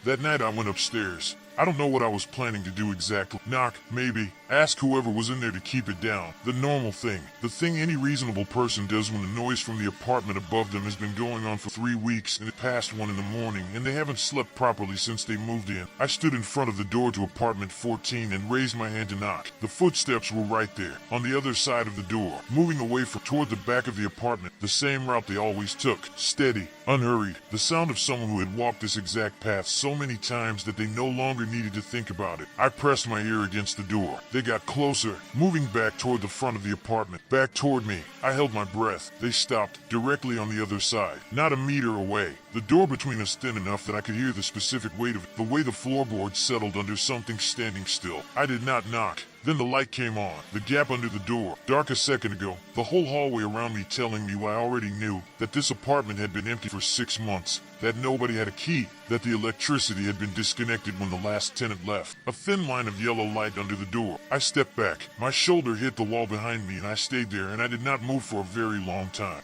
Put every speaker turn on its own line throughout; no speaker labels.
That night I went upstairs. I don't know what I was planning to do exactly. Knock, maybe. Ask whoever was in there to keep it down. The normal thing. The thing any reasonable person does when the noise from the apartment above them has been going on for 3 weeks and it passed 1 in the morning and they haven't slept properly since they moved in. I stood in front of the door to apartment 14 and raised my hand to knock. The footsteps were right there, on the other side of the door, moving away toward the back of the apartment, the same route they always took. Steady, unhurried. The sound of someone who had walked this exact path so many times that they no longer needed to think about it. I pressed my ear against the door. They got closer, moving back toward the front of the apartment, back toward me. I held my breath. They stopped, directly on the other side, not a meter away. The door between us thin enough that I could hear the specific weight of it, the way the floorboard settled under something standing still. I did not knock. Then the light came on, the gap under the door, dark a second ago, the whole hallway around me telling me what I already knew, that this apartment had been empty for 6 months, that nobody had a key, that the electricity had been disconnected when the last tenant left. A thin line of yellow light under the door. I stepped back, my shoulder hit the wall behind me and I stayed there and I did not move for a very long time.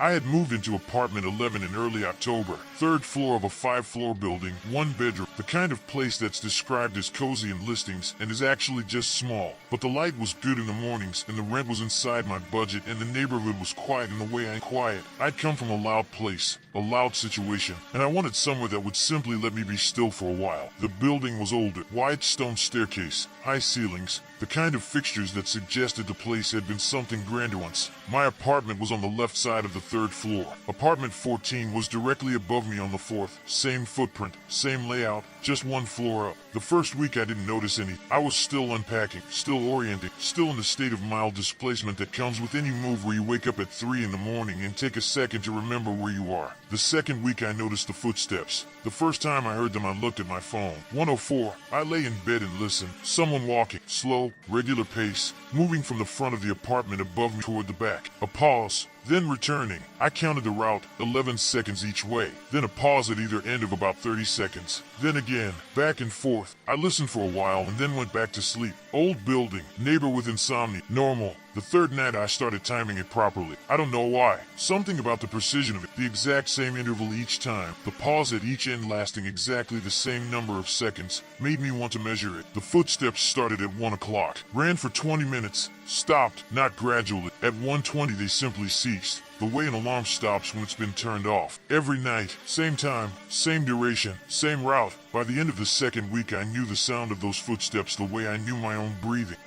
I had moved into apartment 11 in early October, 3rd floor of a 5-floor building, 1 bedroom, the kind of place that's described as cozy in listings and is actually just small. But the light was good in the mornings and the rent was inside my budget and the neighborhood was quiet in the way I'm quiet. I'd come from a loud place, a loud situation, and I wanted somewhere that would simply let me be still for a while. The building was older, wide stone staircase, high ceilings, the kind of fixtures that suggested the place had been something grander once. My apartment was on the left side of the 3rd floor. Apartment 14 was directly above me on the 4th. Same footprint, same layout, just 1 floor up. The first week I didn't notice any. I was still unpacking, still orienting, still in the state of mild displacement that comes with any move where you wake up at 3 in the morning and take a second to remember where you are. The second week I noticed the footsteps. The first time I heard them I looked at my phone. 1:04. I lay in bed and listened. Someone walking, slow, regular pace, moving from the front of the apartment above me toward the back. A pause, then returning. I counted the route, 11 seconds each way. Then a pause at either end of about 30 seconds. Then again, back and forth. I listened for a while and then went back to sleep. Old building, neighbor with insomnia, normal. The third night I started timing it properly. I don't know why. Something about the precision of it, the exact same interval each time, the pause at each end lasting exactly the same number of seconds, made me want to measure it. The footsteps started at 1 o'clock, ran for 20 minutes, stopped, not gradually. At 1:20 they simply ceased. The way an alarm stops when it's been turned off. Every night, same time, same duration, same route. By the end of the second week I knew the sound of those footsteps the way I knew my own breathing.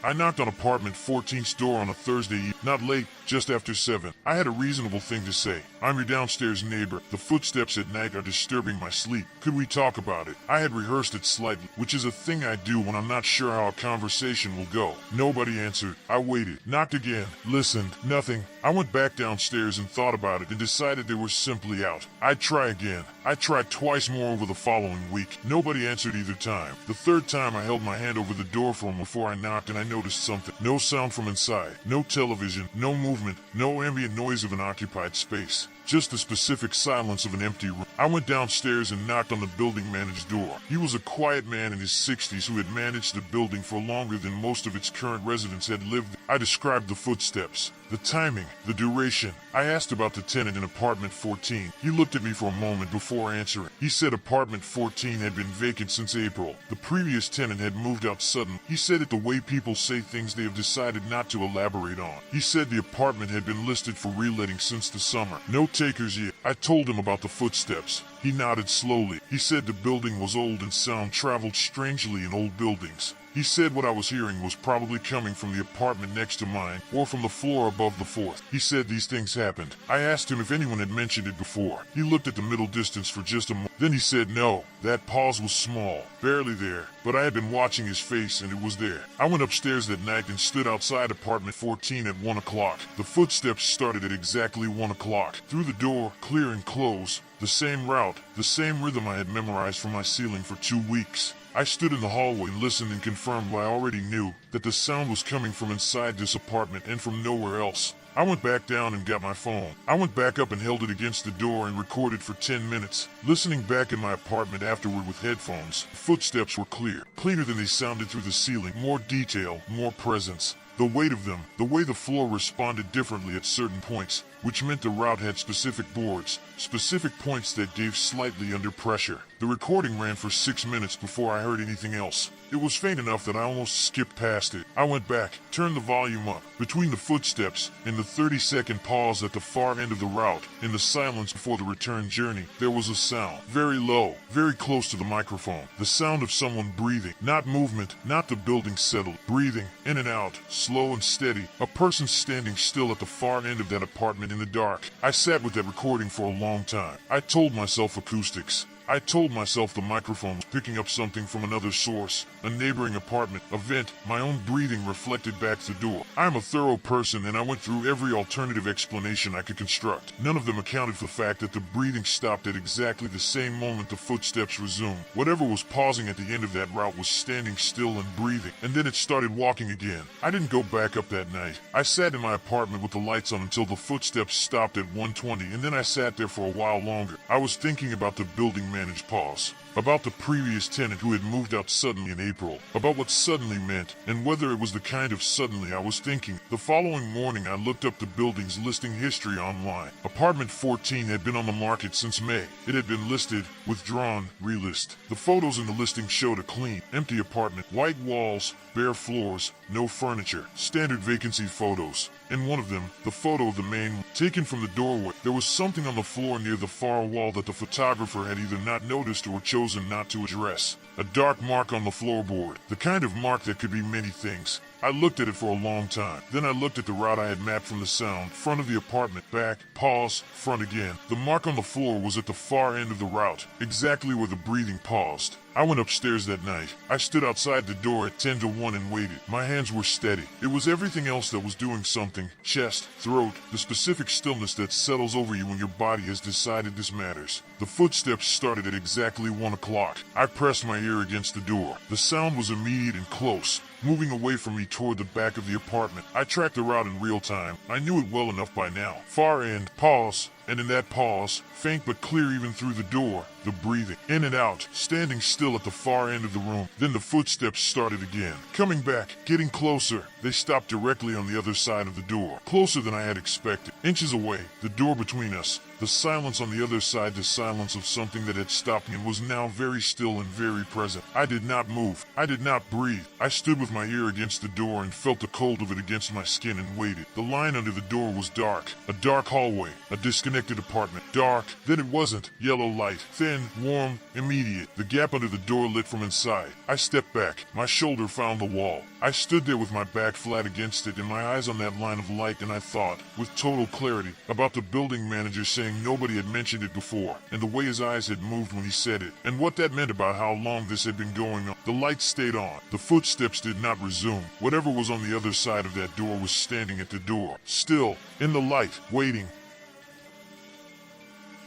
I knocked on apartment 14's door on a Thursday evening, not late, just after 7. I had a reasonable thing to say. I'm your downstairs neighbor. The footsteps at night are disturbing my sleep. Could we talk about it? I had rehearsed it slightly, which is a thing I do when I'm not sure how a conversation will go. Nobody answered. I waited, knocked again, listened, nothing. I went back downstairs and thought about it and decided they were simply out. I'd try again. I tried twice more over the following week. Nobody answered either time. The third time I held my hand over the door for him before I knocked and I noticed something. No sound from inside. No television. No movement. No ambient noise of an occupied space. Just the specific silence of an empty room. I went downstairs and knocked on the building manager's door. He was a quiet man in his 60s who had managed the building for longer than most of its current residents had lived. I described the footsteps, the timing, the duration. I asked about the tenant in apartment 14. He looked at me for a moment before answering. He said apartment 14 had been vacant since April. The previous tenant had moved out suddenly. He said it the way people say things they have decided not to elaborate on. He said the apartment had been listed for reletting since the summer. No takers yet. I told him about the footsteps. He nodded slowly. He said the building was old and sound traveled strangely in old buildings. He said what I was hearing was probably coming from the apartment next to mine or from the floor above the 4th. He said these things happened. I asked him if anyone had mentioned it before. He looked at the middle distance for just a moment. Then he said no. That pause was small, barely there, but I had been watching his face and it was there. I went upstairs that night and stood outside apartment 14 at 1 o'clock. The footsteps started at exactly 1 o'clock. Through the door, clear and close, the same route, the same rhythm I had memorized from my ceiling for 2 weeks. I stood in the hallway and listened and confirmed what I already knew, that the sound was coming from inside this apartment and from nowhere else. I went back down and got my phone. I went back up and held it against the door and recorded for 10 minutes. Listening back in my apartment afterward with headphones, the footsteps were clear, cleaner than they sounded through the ceiling, more detail, more presence. The weight of them, the way the floor responded differently at certain points, which meant the route had specific boards, specific points that gave slightly under pressure. The recording ran for 6 minutes before I heard anything else. It was faint enough that I almost skipped past it. I went back, turned the volume up. Between the footsteps and the 30-second pause at the far end of the route, in the silence before the return journey, there was a sound. Very low, very close to the microphone. The sound of someone breathing. Not movement, not the building settled. Breathing, in and out, slow and steady. A person standing still at the far end of that apartment in the dark. I sat with that recording for a long time. I told myself acoustics. I told myself the microphone was picking up something from another source, a neighboring apartment, a vent, my own breathing reflected back the door. I'm a thorough person and I went through every alternative explanation I could construct. None of them accounted for the fact that the breathing stopped at exactly the same moment the footsteps resumed. Whatever was pausing at the end of that route was standing still and breathing, and then it started walking again. I didn't go back up that night. I sat in my apartment with the lights on until the footsteps stopped at 1:20, and then I sat there for a while longer. I was thinking about the building managed pause, about the previous tenant who had moved out suddenly in April, about what suddenly meant, and whether it was the kind of suddenly I was thinking. The following morning I looked up the building's listing history online. Apartment 14 had been on the market since May. It had been listed, withdrawn, relist. The photos in the listing showed a clean, empty apartment, white walls, bare floors, no furniture, standard vacancy photos. In one of them, the photo of the main one, taken from the doorway, there was something on the floor near the far wall that the photographer had either not noticed or chosen not to address. A dark mark on the floorboard, the kind of mark that could be many things. I looked at it for a long time. Then I looked at the route I had mapped from the sound, front of the apartment, back, pause, front again. The mark on the floor was at the far end of the route, exactly where the breathing paused. I went upstairs that night. I stood outside the door at 10 to 1 and waited. My hands were steady. It was everything else that was doing something. Chest, throat, the specific stillness that settles over you when your body has decided this matters. The footsteps started at exactly 1 o'clock. I pressed my ear against the door. The sound was immediate and close, moving away from me toward the back of the apartment. I tracked the route in real time. I knew it well enough by now. Far end, pause, and in that pause, faint but clear even through the door, the breathing. In and out, standing still at the far end of the room. Then the footsteps started again. Coming back, getting closer. They stopped directly on the other side of the door. Closer than I had expected. Inches away, the door between us. The silence on the other side, the silence of something that had stopped me and was now very still and very present. I did not move. I did not breathe. I stood with my ear against the door and felt the cold of it against my skin and waited. The line under the door was dark. A dark hallway. A disconnected apartment. Dark. Then it wasn't. Yellow light. Thin, warm, immediate. The gap under the door lit from inside. I stepped back. My shoulder found the wall. I stood there with my back flat against it and my eyes on that line of light, and I thought, with total clarity, about the building manager saying nobody had mentioned it before, and the way his eyes had moved when he said it, and what that meant about how long this had been going on. The light stayed on. The footsteps did not resume. Whatever was on the other side of that door was standing at the door, still, in the light, waiting.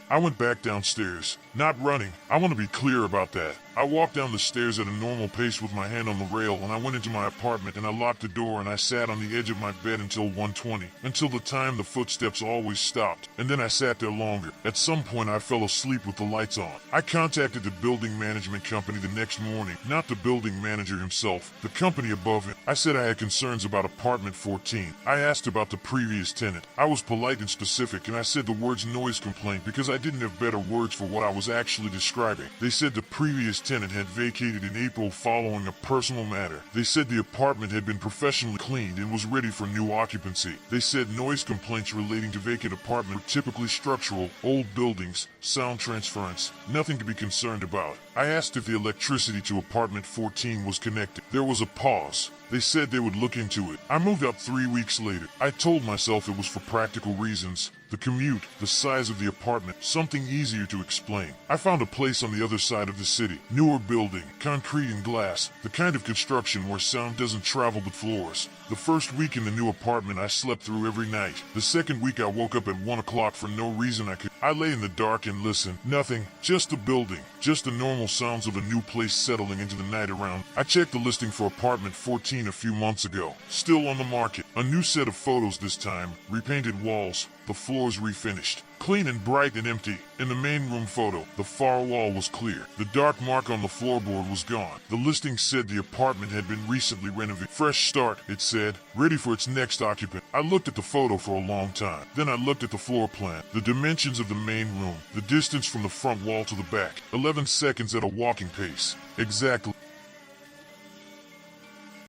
I went back downstairs, not running. I want to be clear about that. I walked down the stairs at a normal pace with my hand on the rail, and I went into my apartment and I locked the door and I sat on the edge of my bed until 1:20, until the time the footsteps always stopped, and then I sat there longer. At some point I fell asleep with the lights on. I contacted the building management company the next morning, not the building manager himself, the company above him. I said I had concerns about apartment 14. I asked about the previous tenant. I was polite and specific, and I said the words noise complaint because I didn't have better words for what I was actually describing. They said the previous tenant had vacated in April following a personal matter. They said the apartment had been professionally cleaned and was ready for new occupancy. They said noise complaints relating to vacant apartment were typically structural, old buildings, sound transference, nothing to be concerned about. I asked if the electricity to apartment 14 was connected. There was a pause. They said they would look into it. I moved out 3 weeks later. I told myself it was for practical reasons. The commute, the size of the apartment, something easier to explain. I found a place on the other side of the city. Newer building, concrete and glass, the kind of construction where sound doesn't travel the floors. The first week in the new apartment I slept through every night. The second week I woke up at 1 o'clock for no reason I could. I lay in the dark and listened. Nothing, just the building, just the normal sounds of a new place settling into the night around. I checked the listing for apartment 14 a few months ago. Still on the market. A new set of photos this time, repainted walls, The floors refinished, clean and bright and empty. In the main room photo, the far wall was clear. The dark mark on the floorboard was gone. The listing said the apartment had been recently renovated. Fresh start, it said, ready for its next occupant. I looked at the photo for a long time. Then I looked at the floor plan, the dimensions of the main room, the distance from the front wall to the back. 11 seconds at a walking pace. Exactly.